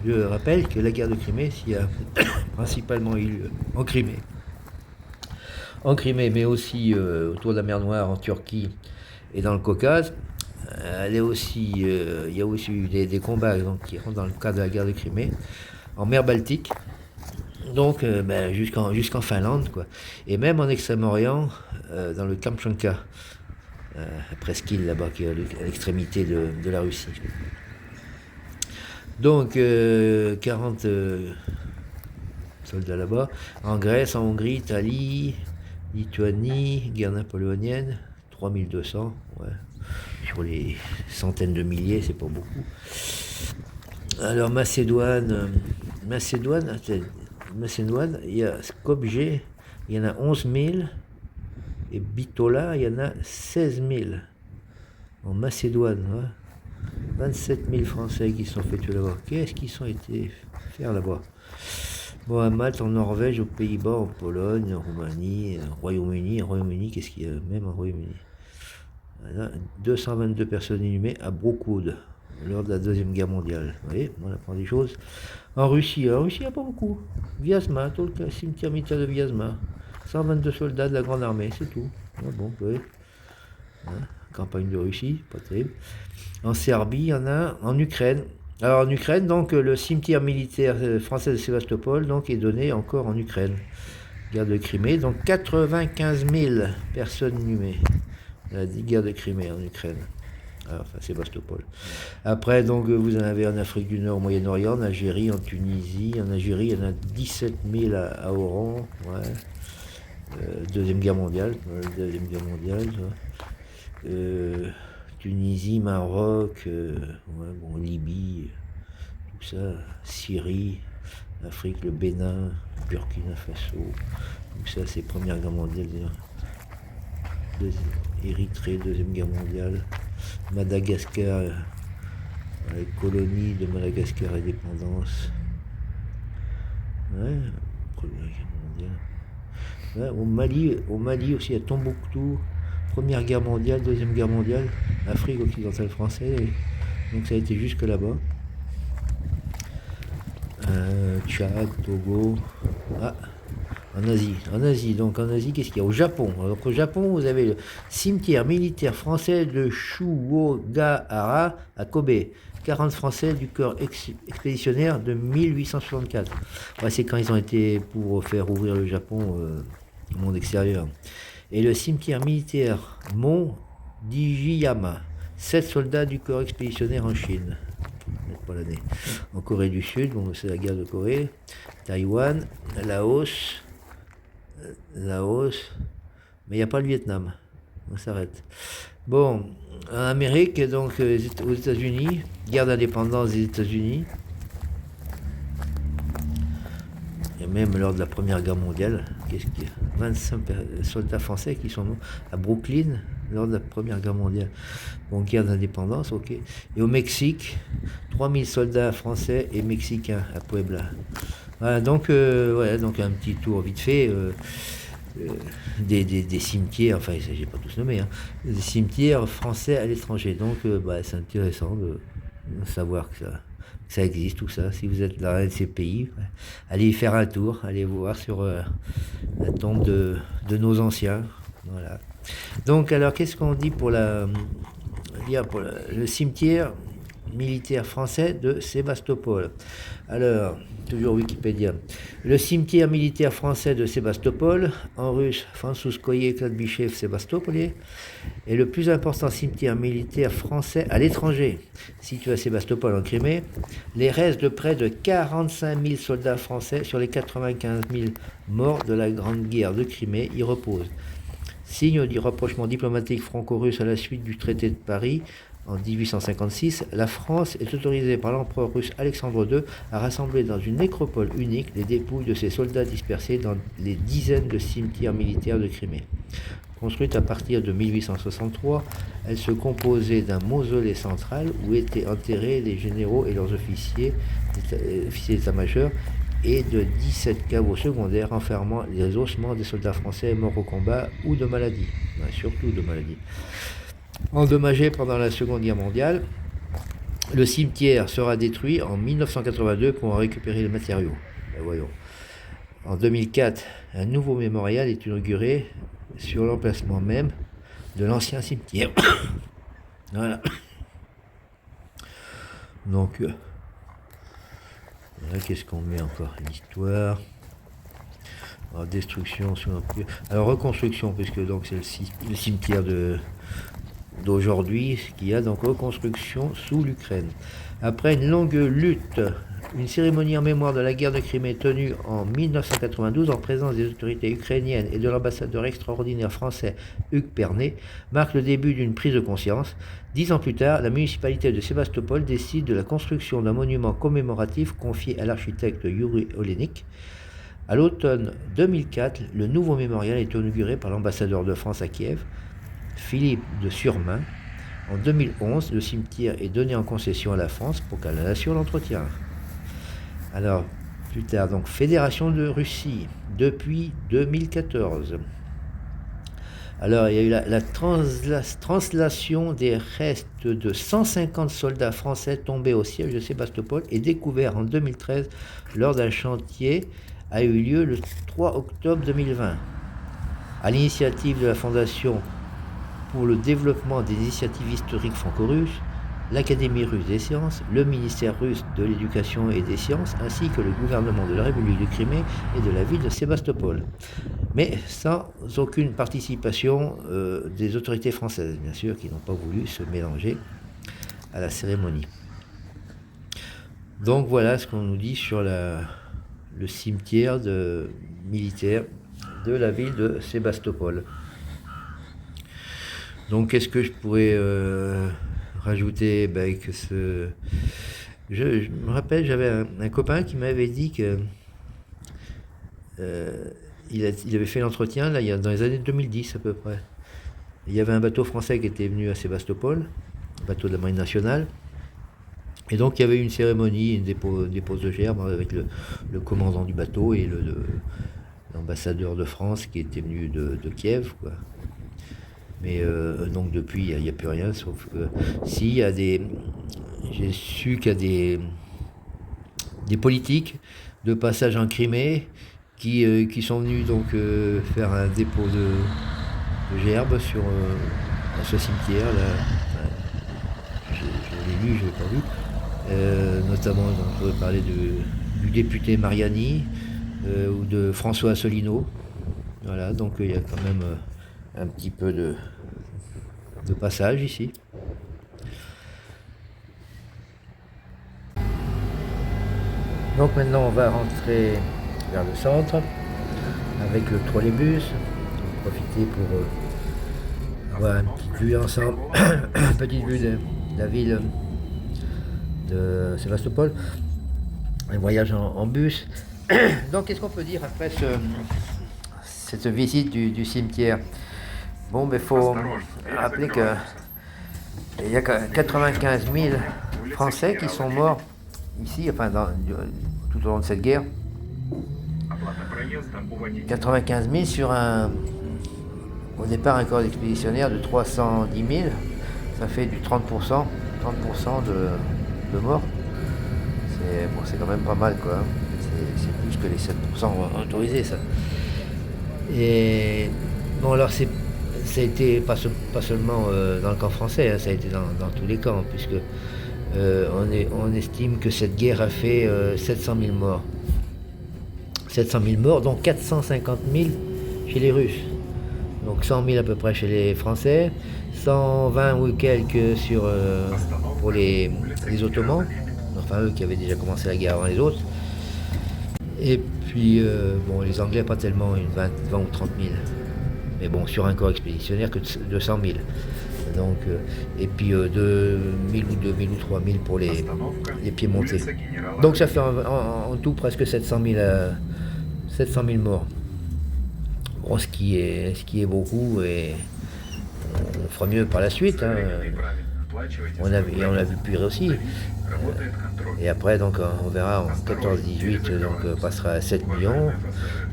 je rappelle que la guerre de Crimée, s'il y a principalement eu lieu en Crimée. En Crimée, mais aussi autour de la mer Noire, en Turquie et dans le Caucase. Il y a aussi eu des combats donc, qui rentrent dans le cadre de la guerre de Crimée, en mer Baltique, donc jusqu'en Finlande, quoi. Et même en Extrême-Orient, dans le Kamtchatka, la presqu'île là-bas, qui est à l'extrémité de la Russie. Donc 40 soldats là-bas, en Grèce, en Hongrie, Italie, Lituanie, guerre napoléonienne, 3200, ouais. Sur les centaines de milliers, c'est pas beaucoup. Alors Macédoine, il y a Skopje, il y en a 11 000, et Bitola, il y en a 16 000. En Macédoine, ouais. 27 000 Français qui sont fait tuer là-bas. Qu'est-ce qu'ils sont été faire là-bas? Bon, à Malte, en Norvège, aux Pays-Bas, en Pologne, en Roumanie, en Royaume-Uni, qu'est-ce qu'il y a même en Royaume-Uni? Voilà, 222 personnes inhumées à Brokoud lors de la Deuxième Guerre mondiale. Vous voyez, on apprend des choses. En Russie, il n'y a pas beaucoup. Vyazma, tout le cimetière militaire de Vyazma. 122 soldats de la Grande Armée, c'est tout. Ah bon, oui. Hein, campagne de Russie, pas terrible. En Serbie, il y en a. En Ukraine. Alors en Ukraine, donc le cimetière militaire français de Sébastopol donc, est donné encore en Ukraine. Guerre de Crimée, donc 95 000 personnes inhumées. La guerre de Crimée en Ukraine. Alors, enfin, Sébastopol. Après, donc, vous en avez en Afrique du Nord, au Moyen-Orient, en Algérie, en Tunisie. En Algérie, il y en a 17 000 à Oran. Ouais. Deuxième Guerre mondiale. Tunisie, Maroc, ouais, bon, Libye, tout ça, Syrie, Afrique, le Bénin, Burkina Faso, tout ça, c'est Première Guerre mondiale. Érythrée, Deuxième Guerre mondiale, Madagascar, les colonies de Madagascar, indépendance. Ouais, Première Guerre mondiale. Ouais, au Mali aussi, à Tombouctou, Première Guerre mondiale, Deuxième Guerre mondiale, Afrique occidentale française, donc ça a été jusque là-bas. Tchad, Togo. Ah, en Asie, donc en Asie, qu'est-ce qu'il y a? Au Japon. Alors, au Japon, vous avez le cimetière militaire français de Shuogahara à Kobe. 40 Français du corps expéditionnaire de 1864. Ouais, c'est quand ils ont été pour faire ouvrir le Japon au monde extérieur. Et le cimetière militaire Mont Dijiyama. 7 soldats du corps expéditionnaire en Chine. Pas l'année. En Corée du Sud, bon, c'est la guerre de Corée. Taïwan, Laos, mais il n'y a pas le Vietnam. On s'arrête. Bon, en Amérique, donc aux États-Unis, guerre d'indépendance des États-Unis. Et même lors de la Première Guerre mondiale, qu'est-ce qu'il y a? 25 soldats français qui sont morts à Brooklyn lors de la Première Guerre mondiale. Bon, guerre d'indépendance, ok. Et au Mexique, 3000 soldats français et mexicains à Puebla. Voilà, donc, donc un petit tour vite fait des cimetières, enfin, j'ai pas tous nommé, hein, des cimetières français à l'étranger. Donc, c'est intéressant de savoir que ça existe, tout ça. Si vous êtes dans un de ces pays, allez y faire un tour, allez voir sur la tombe de nos anciens. Voilà. Donc, alors, qu'est-ce qu'on dit pour le cimetière militaire français de Sébastopol? Alors, toujours Wikipédia. Le cimetière militaire français de Sébastopol, en russe Franzuskoye Kladbichev Sébastopolye, est le plus important cimetière militaire français à l'étranger. Situé à Sébastopol en Crimée, les restes de près de 45 000 soldats français sur les 95 000 morts de la Grande Guerre de Crimée y reposent. Signe du rapprochement diplomatique franco-russe à la suite du traité de Paris, en 1856, la France est autorisée par l'empereur russe Alexandre II à rassembler dans une nécropole unique les dépouilles de ses soldats dispersés dans les dizaines de cimetières militaires de Crimée. Construite à partir de 1863, elle se composait d'un mausolée central où étaient enterrés les généraux et leurs officiers d'état-major et de 17 caveaux secondaires enfermant les ossements des soldats français morts au combat ou de maladie, surtout de maladie. Endommagé pendant la Seconde Guerre mondiale, le cimetière sera détruit en 1982 pour en récupérer les matériaux. Ben voyons. En 2004, un nouveau mémorial est inauguré sur l'emplacement même de l'ancien cimetière. Voilà. Donc, là, qu'est-ce qu'on met encore? L'histoire. Alors, destruction sous l'Empire. Alors, reconstruction, puisque donc c'est le cimetière d'aujourd'hui, ce qu'il y a donc reconstruction sous l'Ukraine. Après une longue lutte une cérémonie en mémoire de la guerre de Crimée tenue en 1992 en présence des autorités ukrainiennes et de l'ambassadeur extraordinaire français Hugues Pernet marque le début d'une prise de conscience. 10 ans plus tard, la municipalité de Sébastopol décide de la construction d'un monument commémoratif confié à l'architecte Yuri Olenik. À l'automne 2004, le nouveau mémorial est inauguré par l'ambassadeur de France à Kiev, Philippe de Surmain. En 2011, le cimetière est donné en concession à la France pour que la nation l'entretienne. Alors, plus tard, donc, Fédération de Russie, depuis 2014. Alors, il y a eu la translation des restes de 150 soldats français tombés au siège de Sébastopol et découverts en 2013 lors d'un chantier a eu lieu le 3 octobre 2020. À l'initiative de la Fondation pour le développement des initiatives historiques franco-russes, l'Académie russe des sciences, le ministère russe de l'éducation et des sciences, ainsi que le gouvernement de la République de Crimée et de la ville de Sébastopol. Mais sans aucune participation des autorités françaises, bien sûr, qui n'ont pas voulu se mélanger à la cérémonie. Donc voilà ce qu'on nous dit sur le cimetière militaire de la ville de Sébastopol. Donc qu'est-ce que je pourrais rajouter que je me rappelle, j'avais un copain qui m'avait dit que il avait fait l'entretien là, dans les années 2010 à peu près. Il y avait un bateau français qui était venu à Sébastopol, un bateau de la Marine nationale. Et donc il y avait une cérémonie, une dépose de gerbes avec le commandant du bateau et l'ambassadeur de France qui était venu de Kiev, quoi. Mais donc depuis, il n'y a plus rien, sauf que si, j'ai su qu'il y a des politiques de passage en Crimée qui sont venus donc faire un dépôt de gerbes sur ce cimetière là. Je l'ai lu, je ne l'ai pas vu. Notamment, on pourrait parler du député Mariani ou de François Asselineau. Voilà, donc il y a quand même un petit peu de passage ici. Donc maintenant on va rentrer vers le centre avec le trolleybus. On va profiter pour avoir une petite vue ensemble, petite vue de la ville de Sébastopol, un voyage en bus. Donc qu'est-ce qu'on peut dire après cette visite du cimetière? Bon, il faut rappeler qu'il y a 95 000 Français qui sont morts ici, enfin tout au long de cette guerre. 95 000 sur au départ un corps expéditionnaire de 310 000, ça fait du 30% de morts. C'est quand même pas mal, quoi. C'est plus que les 7% autorisés, ça. Et bon, alors ça a été pas seulement dans le camp français, hein, ça a été dans tous les camps, puisque on estime que cette guerre a fait 700 000 morts. 700 000 morts, dont 450 000 chez les Russes. Donc 100 000 à peu près chez les Français, 120 ou quelques pour les Ottomans, enfin eux qui avaient déjà commencé la guerre avant les autres. Et puis, les Anglais pas tellement, 20 ou 30 000. Mais bon, sur un corps expéditionnaire que 200 000. Donc, et puis 2 000 ou 2 000 ou 3 000 pour les piémontais. Donc ça fait en tout presque 700 000 morts. Bon, ce qui est beaucoup, et on fera mieux par la suite. Hein. On a vu pire aussi. Et après, donc, on verra en 14-18, donc on passera à 7 millions,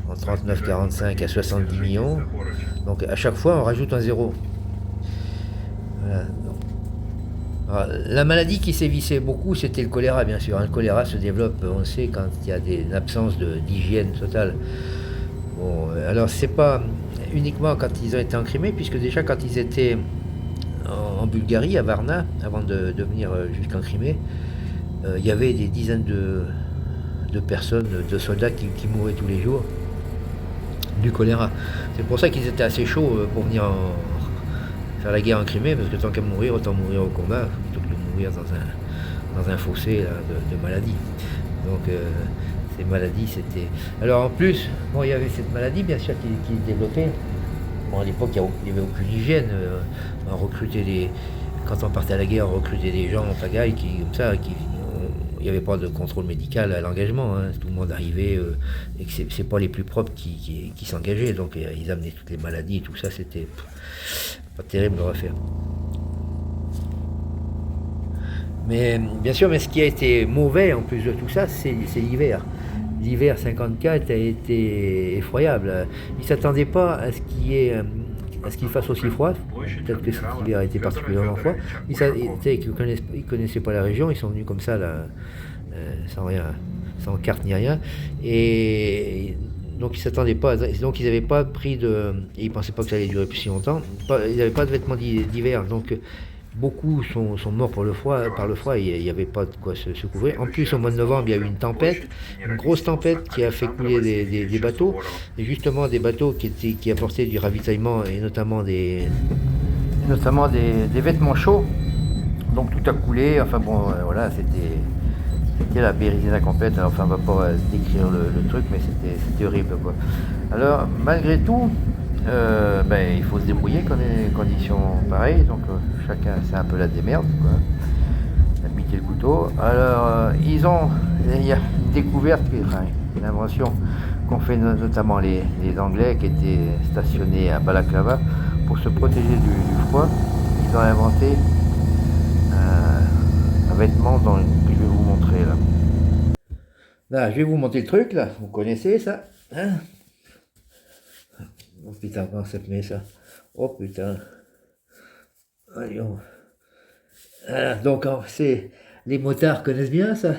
en 39-45 à 70 millions. Donc à chaque fois, on rajoute un zéro. Voilà. Alors, la maladie qui sévissait beaucoup, c'était le choléra, bien sûr. Le choléra se développe, on le sait, quand il y a une absence d'hygiène totale. Bon, alors c'est pas uniquement quand ils ont été en Crimée, puisque déjà quand ils étaient en Bulgarie, à Varna, avant de venir jusqu'en Crimée, il y avait des dizaines de personnes, de soldats qui mouraient tous les jours du choléra. C'est pour ça qu'ils étaient assez chauds pour venir faire la guerre en Crimée, parce que tant qu'à mourir, autant mourir au combat, plutôt que de mourir dans un fossé là, de maladie. Donc ces maladies, c'était... Alors en plus, bon, il y avait cette maladie, bien sûr, qui se développait. Bon, à l'époque, il n'y avait aucune hygiène. On recrutait quand on partait à la guerre, on recrutait des gens en pagaille, comme ça, il n'y avait pas de contrôle médical à l'engagement. Hein. Tout le monde arrivait, et que c'est pas les plus propres qui s'engageaient. Donc ils amenaient toutes les maladies, tout ça, c'était pas terrible à refaire. Mais bien sûr, mais ce qui a été mauvais en plus de tout ça, c'est l'hiver. L'hiver 54 a été effroyable. Ils ne s'attendaient pas à ce qu'il fasse aussi froid. Peut-être que cet hiver a été particulièrement froid. Ils ne connaissaient pas la région, ils sont venus comme ça, là, sans rien, sans carte ni rien. Et donc ils s'attendaient pas, donc ils n'avaient pas pris de... Et ils ne pensaient pas que ça allait durer plus si longtemps. Ils n'avaient pas de vêtements d'hiver. Donc beaucoup sont morts par le froid, il n'y avait pas de quoi se couvrir. En plus, au mois de novembre, il y a eu une tempête, une grosse tempête qui a fait couler des bateaux, et justement des bateaux qui apportaient du ravitaillement, et notamment des vêtements chauds. Donc tout a coulé, enfin bon, voilà, c'était la Bérézina complète. Alors, enfin, on va pas décrire le truc, mais c'était horrible, quoi. Alors, malgré tout, il faut se débrouiller quand il y a des conditions pareilles, donc chacun c'est un peu la démerde, quoi. Piquer le couteau. Alors il y a une découverte, une invention qu'ont fait notamment les Anglais qui étaient stationnés à Balaclava pour se protéger du froid. Ils ont inventé un vêtement que je vais vous montrer là. Là, je vais vous montrer le truc là, vous connaissez ça, hein? Oh putain, comment ça te met ça? Oh putain. Voyons. Ah, donc les motards connaissent bien ça.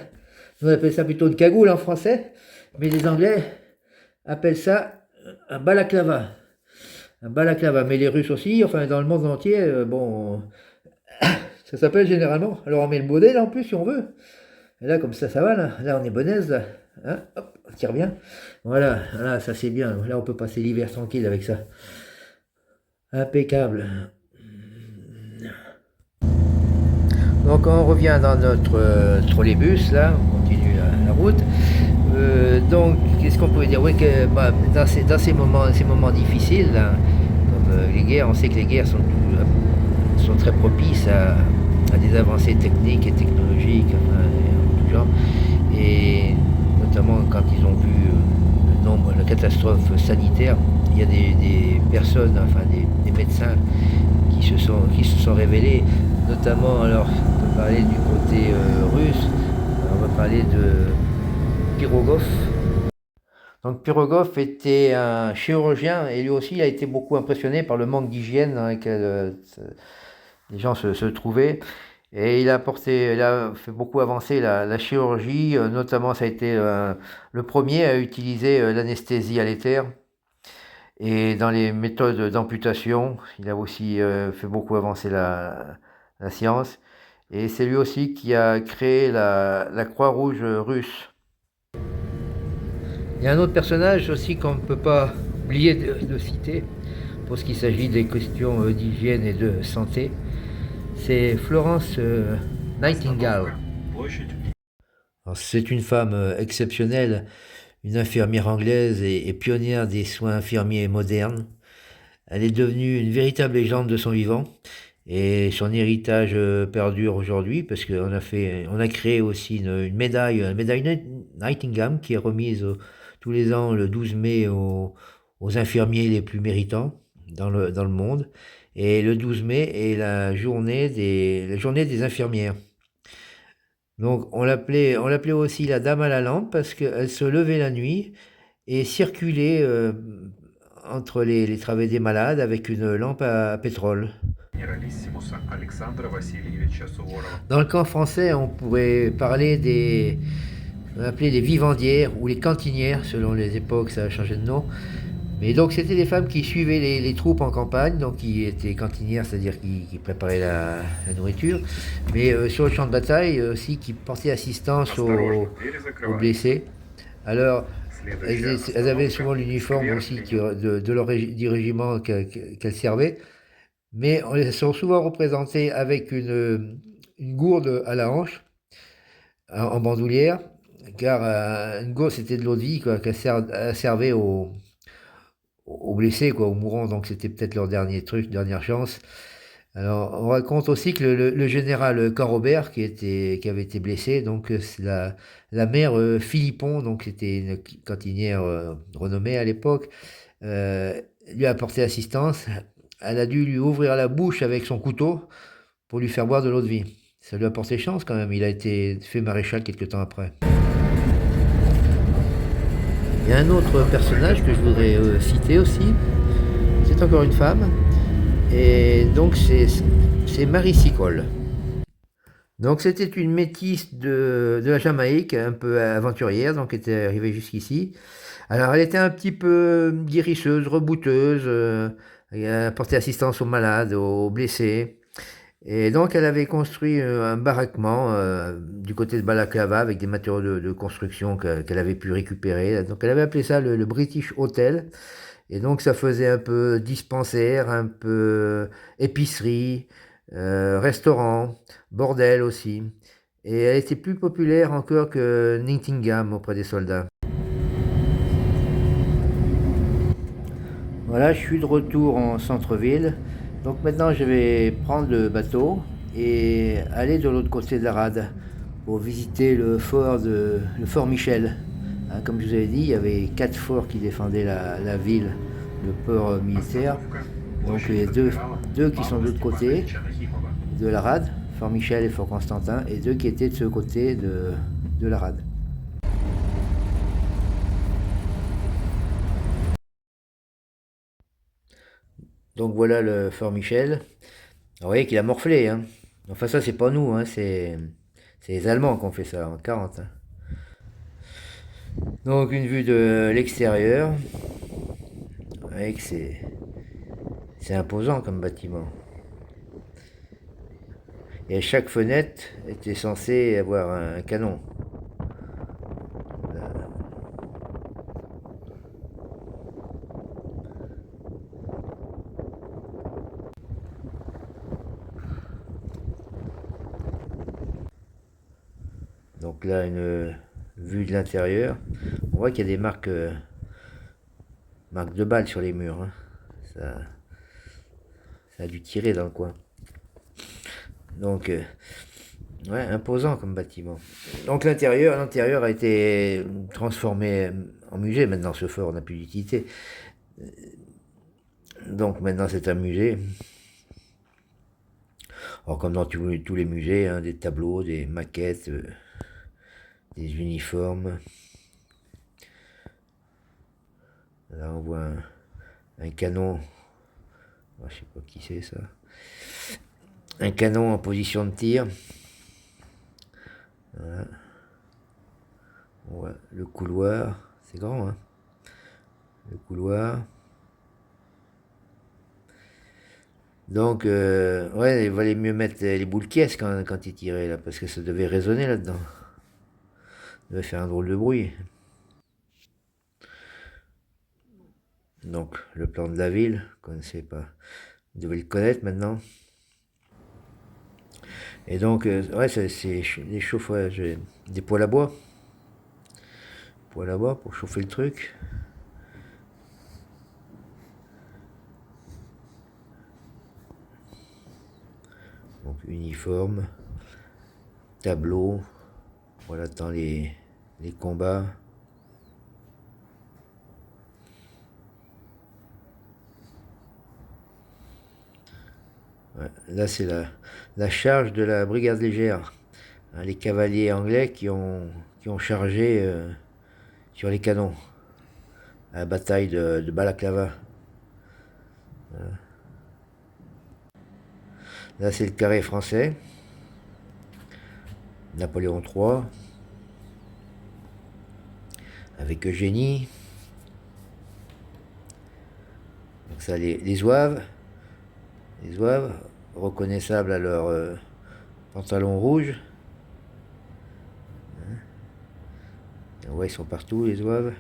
Nous on appelle ça plutôt une cagoule en français, mais les Anglais appellent ça un balaclava. Un balaclava, mais les Russes aussi, enfin dans le monde entier, bon, ça s'appelle généralement. Alors on met le bonnet là en plus si on veut. Et là comme ça va là. Là on est bonnaise là. Hein, hop, on tire bien. Voilà, ça c'est bien. Là on peut passer l'hiver tranquille avec ça. Impeccable. Donc on revient dans notre trolleybus, là, on continue la route. Donc qu'est-ce qu'on pouvait dire? Oui, que dans ces moments difficiles, là, comme les guerres, on sait que les guerres sont très propices à des avancées techniques et technologiques, enfin, en tout genre. Et notamment quand ils ont vu la catastrophe sanitaire, il y a des personnes, enfin des médecins qui se sont révélés, notamment, alors on peut parler du côté russe, on va parler de Pirogov. Donc Pirogov était un chirurgien et lui aussi il a été beaucoup impressionné par le manque d'hygiène dans lequel les gens se trouvaient. Et il a fait beaucoup avancer la chirurgie, notamment ça a été le premier à utiliser l'anesthésie à l'éther. Et dans les méthodes d'amputation, il a aussi fait beaucoup avancer la science. Et c'est lui aussi qui a créé la Croix-Rouge russe. Il y a un autre personnage aussi qu'on ne peut pas oublier de citer pour ce qui s'agit des questions d'hygiène et de santé. C'est Florence Nightingale. C'est une femme exceptionnelle, une infirmière anglaise et pionnière des soins infirmiers modernes. Elle est devenue une véritable légende de son vivant et son héritage perdure aujourd'hui parce qu'on a créé aussi une médaille Nightingale qui est remise tous les ans le 12 mai aux infirmiers les plus méritants dans le monde. Et le 12 mai est la journée des infirmières. Donc on l'appelait aussi la dame à la lampe parce qu'elle se levait la nuit et circulait entre les travées des malades avec une lampe à pétrole. Dans le camp français, on pourrait parler on appelait les vivandières ou les cantinières, selon les époques, ça a changé de nom. Mais donc c'était des femmes qui suivaient les troupes en campagne, donc qui étaient cantinières, c'est-à-dire qui préparaient la nourriture, mais sur le champ de bataille aussi qui portaient assistance aux blessés. Alors elles avaient souvent l'uniforme aussi du régiment qu'elles servaient, mais elles sont souvent représentées avec une gourde à la hanche, en bandoulière, car une gourde c'était de l'eau de vie quoi, qu'elle servait aux blessés, quoi, aux mourants, donc c'était peut-être leur dernier truc, dernière chance. Alors, on raconte aussi que le général Corobert, qui avait été blessé, donc c'est la mère Philippon, donc c'était une cantinière renommée à l'époque, euh, lui a apporté assistance. Elle a dû lui ouvrir la bouche avec son couteau pour lui faire boire de l'eau de vie. Ça lui a porté chance quand même, il a été fait maréchal quelques temps après. Il y a un autre personnage que je voudrais citer aussi, c'est encore une femme, et donc c'est Marie Sicole. Donc c'était une métisse de la Jamaïque, un peu aventurière, donc elle était arrivée jusqu'ici. Alors elle était un petit peu guérisseuse, rebouteuse, elle apportait assistance aux malades, aux blessés. Et donc elle avait construit un baraquement du côté de Balaclava avec des matériaux de construction qu'elle avait pu récupérer. Donc elle avait appelé ça le British Hotel. Et donc ça faisait un peu dispensaire, un peu épicerie, restaurant, bordel aussi. Et elle était plus populaire encore que Nottingham auprès des soldats. Voilà, je suis de retour en centre-ville. Donc maintenant je vais prendre le bateau et aller de l'autre côté de la rade pour visiter le fort Michel. Hein, comme je vous avais dit, il y avait 4 forts qui défendaient la ville, le port militaire. Donc il y a deux qui sont de l'autre côté de la rade, Fort Michel et Fort Constantin, et 2 qui étaient de ce côté de la rade. Donc voilà le Fort Michel. Vous voyez qu'il a morflé. Hein. Enfin ça c'est pas nous, hein, c'est les Allemands qui ont fait ça en 40. Hein. Donc une vue de l'extérieur. Vous voyez que c'est imposant comme bâtiment. Et chaque fenêtre était censée avoir un canon. Donc là, une vue de l'intérieur. On voit qu'il y a des marques de balles sur les murs. Hein. Ça a dû tirer dans le coin. Donc, ouais, imposant comme bâtiment. Donc l'intérieur a été transformé en musée. Maintenant, ce fort n'a plus d'utilité. Donc maintenant, c'est un musée. Alors, comme dans tous les musées, hein, des tableaux, des maquettes, des uniformes. Là, on voit un canon. Oh, je sais pas qui c'est ça. Un canon en position de tir. Voilà. On voit le couloir. C'est grand, hein. Le couloir. Donc, ouais, il valait mieux mettre les boules caisses quand il tirait, là, parce que ça devait résonner là-dedans. Ça devait faire un drôle de bruit. Donc, le plan de la ville, vous connaissez pas. Vous devez le connaître maintenant. Et donc, ouais, c'est des chauffages, des poêles à bois. Poêle à bois pour chauffer le truc. Donc, uniforme, tableau. Voilà, dans les combats. Ouais, là, c'est la charge de la brigade légère. Hein, les cavaliers anglais qui ont chargé sur les canons à la bataille de Balaclava. Voilà. Là, c'est le carré français. Napoléon III. Avec Eugénie. Donc ça, les zouaves. Les zouaves, reconnaissables à leur pantalon rouge. On voit, ils sont partout, les zouaves.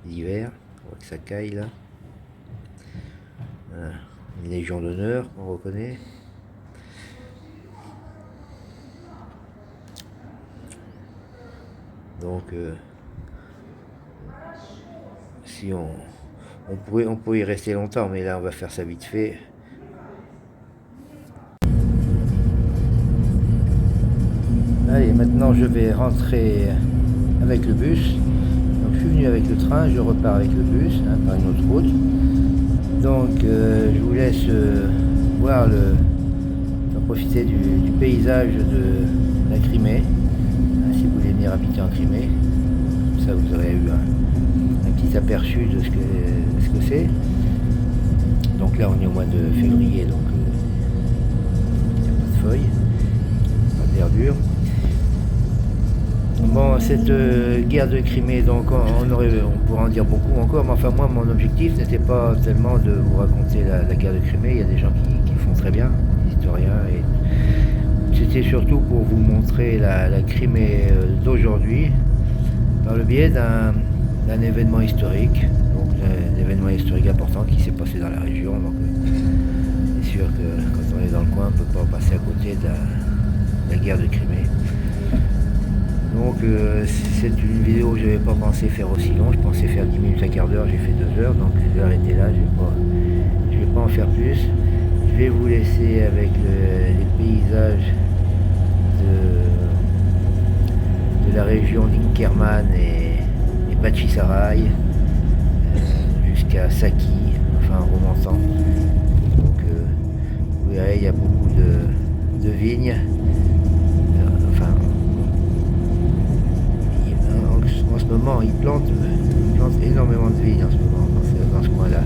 L'hiver, on voit que ça caille là. Voilà. Une légion d'honneur qu'on reconnaît. Donc, si on pourrait y rester longtemps, mais là on va faire ça vite fait. Allez, maintenant je vais rentrer avec le bus. Donc je suis venu avec le train, je repars avec le bus, par une autre route. Donc je vous laisse voir profiter du paysage de la Crimée, si vous voulez venir habiter en Crimée. Comme ça vous aurez eu un petit aperçu de ce que c'est. Donc là on est au mois de février, donc il n'y a pas de feuilles, pas de verdure. Bon, cette guerre de Crimée, donc on pourrait en dire beaucoup encore, mais enfin moi mon objectif n'était pas tellement de vous raconter la guerre de Crimée. Il y a des gens qui font très bien, des historiens, et c'était surtout pour vous montrer la Crimée d'aujourd'hui par le biais d'un événement historique, donc un événement historique important qui s'est passé dans la région. Donc c'est sûr que quand on est dans le coin, on ne peut pas passer à côté de la guerre de Crimée. Donc c'est une vidéo que je n'avais pas pensé faire aussi long, je pensais faire 10 minutes, un quart d'heure, j'ai fait 2 heures, donc je vais arrêter là, je vais pas en faire plus. Je vais vous laisser avec les paysages de la région d'Inkerman et Bachysaraï jusqu'à Saki, enfin en remontant. Donc vous verrez, il y a beaucoup de vignes. En ce moment, ils plantent énormément de vignes en ce moment, dans ce coin-là.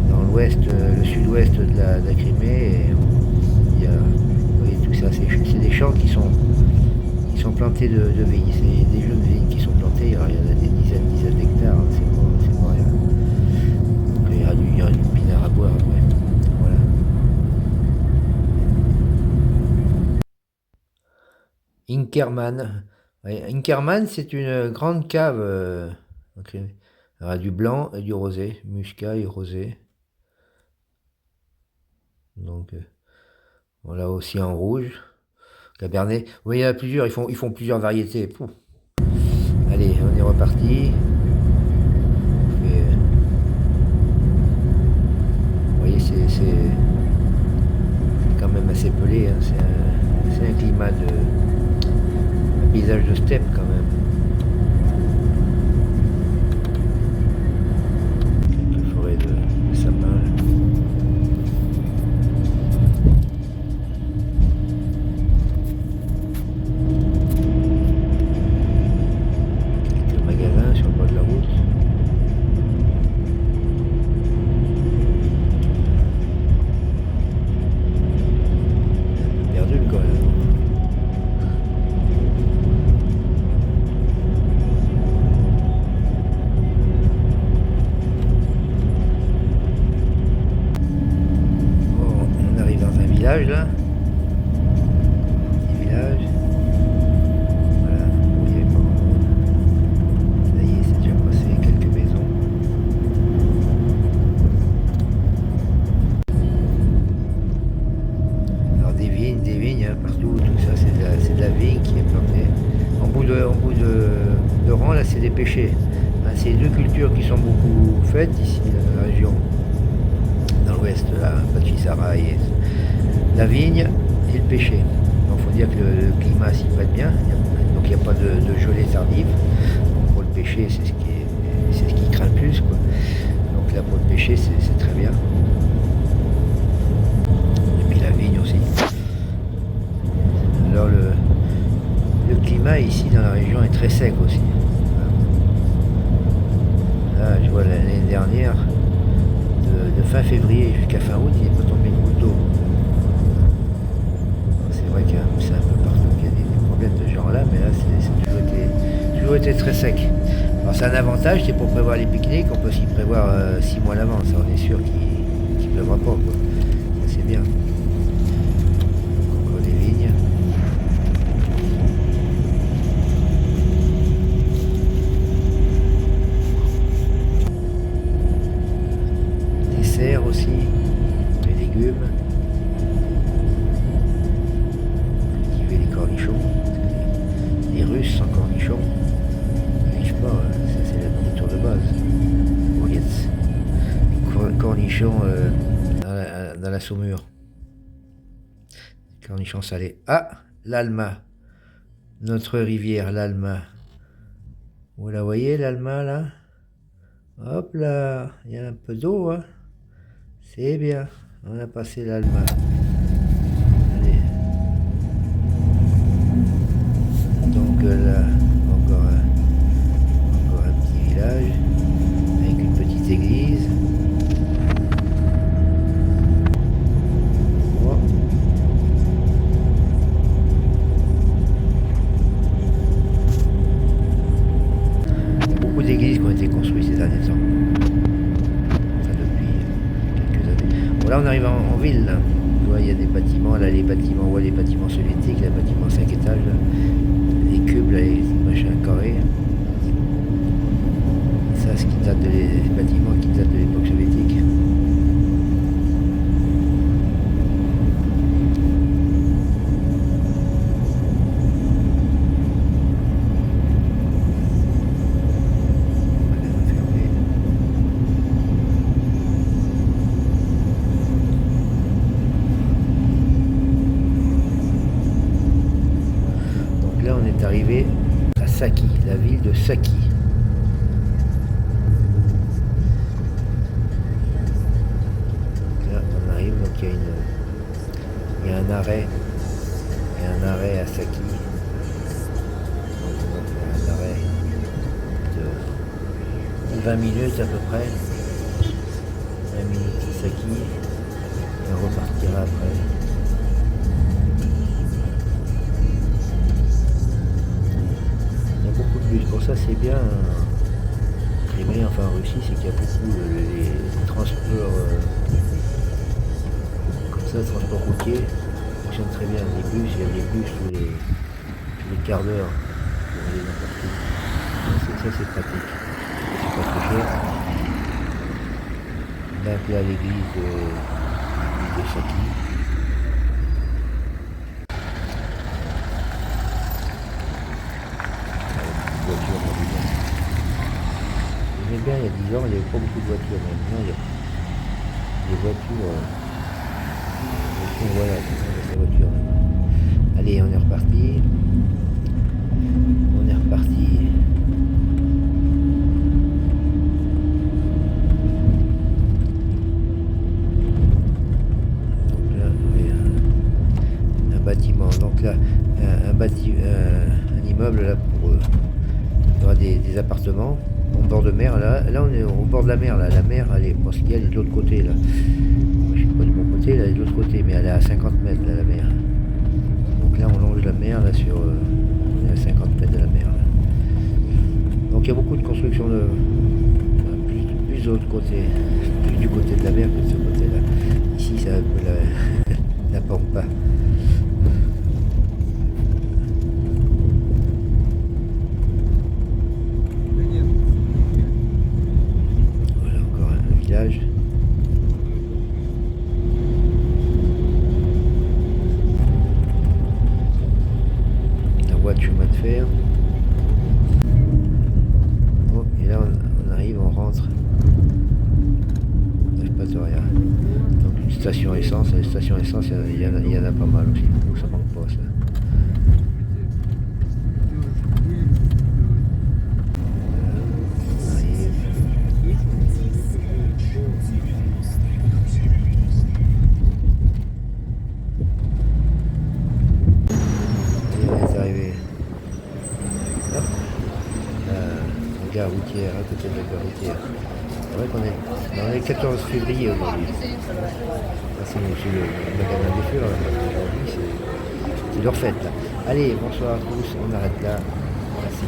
Dans l'ouest, le sud-ouest de la Crimée, et vous voyez tout ça, c'est des champs qui sont plantés de vignes. C'est des jeunes vignes qui sont plantées, il y en a des dizaines d'hectares, c'est pas rien. Donc il y aura du pinard à boire après. Voilà. Inkerman. Inkerman, c'est une grande cave. Il y aura du blanc et du rosé, muscat et rosé. Donc voilà, aussi en rouge, cabernet. Oui, il y en a plusieurs, ils font plusieurs variétés. Pouf. Allez, on est reparti. Vous voyez, c'est quand même assez pelé, hein. C'est un climat un paysage de steppe quand même. Quelques forêts de sapins. Quelques magasins sur le bord de la route. Un peu perdu quoi là. Là, petit village, voilà, où il n'y avait pas grand monde. Ça y est, c'est déjà passé, quelques maisons. Alors des vignes hein, partout, tout ça, c'est de la vigne qui est plantée. En bout de rang, là, c'est des pêchers. Hein, c'est deux cultures qui sont beaucoup faites ici dans la région, dans l'ouest, là, Bachysaraï et la vigne et le pêcher. Donc il faut dire que le climat s'y prête bien, donc il n'y a pas de gelée tardive. Donc pour le pêcher, c'est ce qui craint le plus, quoi. Donc là pour le pêcher, c'est très bien. Et puis la vigne aussi. Alors le climat ici dans la région est très sec aussi. Là je vois l'année dernière, de fin février jusqu'à fin août, il n'est pas tombé une goutte d'eau. C'est vrai qu'il y a un peu partout qu'il y a des problèmes de ce genre-là, mais là, c'est toujours été très sec. Alors c'est un avantage, c'est pour prévoir les pique-niques, on peut s'y prévoir 6 mois à l'avance, on est sûr qu'il ne pleuvra pas, quoi. Ça, c'est bien. Encore des vignes. Des serres aussi, des légumes. Les Russes sans cornichons. cornichons dans la saumure. Cornichons salés. Ah, l'Alma. Notre rivière, l'Alma. Vous la voyez, l'Alma, là? Hop là, il y a un peu d'eau, hein. C'est bien. On a passé l'Alma. Allez. Donc là, encore un petit village avec une petite église. Oh. Il y a beaucoup d'églises qui ont été construites ces derniers temps. Ça depuis quelques années. Bon, là on arrive en ville. Là. Tu vois, il y a des bâtiments, là les bâtiments, on voit les bâtiments soviétiques, les bâtiments 5 étages, là. Les cubes, là, les machins carrés. Ça, ce qui date les bâtiments qui datent de l'époque soviétique. Donc là, on est arrivé à Saki, la ville de Saki. Donc il y a un arrêt à Saki. Donc un arrêt de 20 minutes à peu près. 20 minutes à Saki. Et on repartira après. Il y a beaucoup de bus. Pour ça c'est bien Crimée, enfin en Russie, c'est qu'il y a beaucoup les transports. Le transport routier fonctionne très bien. Les bus, il y a des bus tous les quarts d'heure pour aller n'importe où. Ça c'est pratique. C'est pas trop cher. Là, il y a l'église de Saki. Voiture, j'aimais bien il y a 10 ans, il n'y avait pas beaucoup de voitures. Maintenant, il y a des voitures. Voilà, c'est la voiture. Allez, on est reparti. On est reparti. Donc là, oui, un bâtiment. Donc là, un immeuble là pour il y aura des appartements en bord de mer. Là, on est au bord de la mer. Là. La mer, elle est, parce qu'elle est de l'autre côté là. Je suis pas de mon côté, là, elle est de l'autre côté, mais elle est à 50 mètres là, la mer. Donc là, on longe la mer là sur, on est à 50 mètres de la mer. Là. Donc il y a beaucoup de constructions plus de l'autre côté, plus du côté de la mer que de ce côté-là. Ici, c'est un peu la pampa. Voilà encore un village. De chemin de fer. Oh, et là on arrive, on rentre. Pas de rien. Donc une station essence, les stations essence, il y en a pas mal aussi. Donc ça manque pas ça. On arrive. Gare routière, à côté de la gare routière. C'est vrai qu'on est dans le 14 février aujourd'hui. C'est le magasin des fleurs, aujourd'hui c'est leur fête là. Allez, bonsoir à tous, on arrête là. Merci.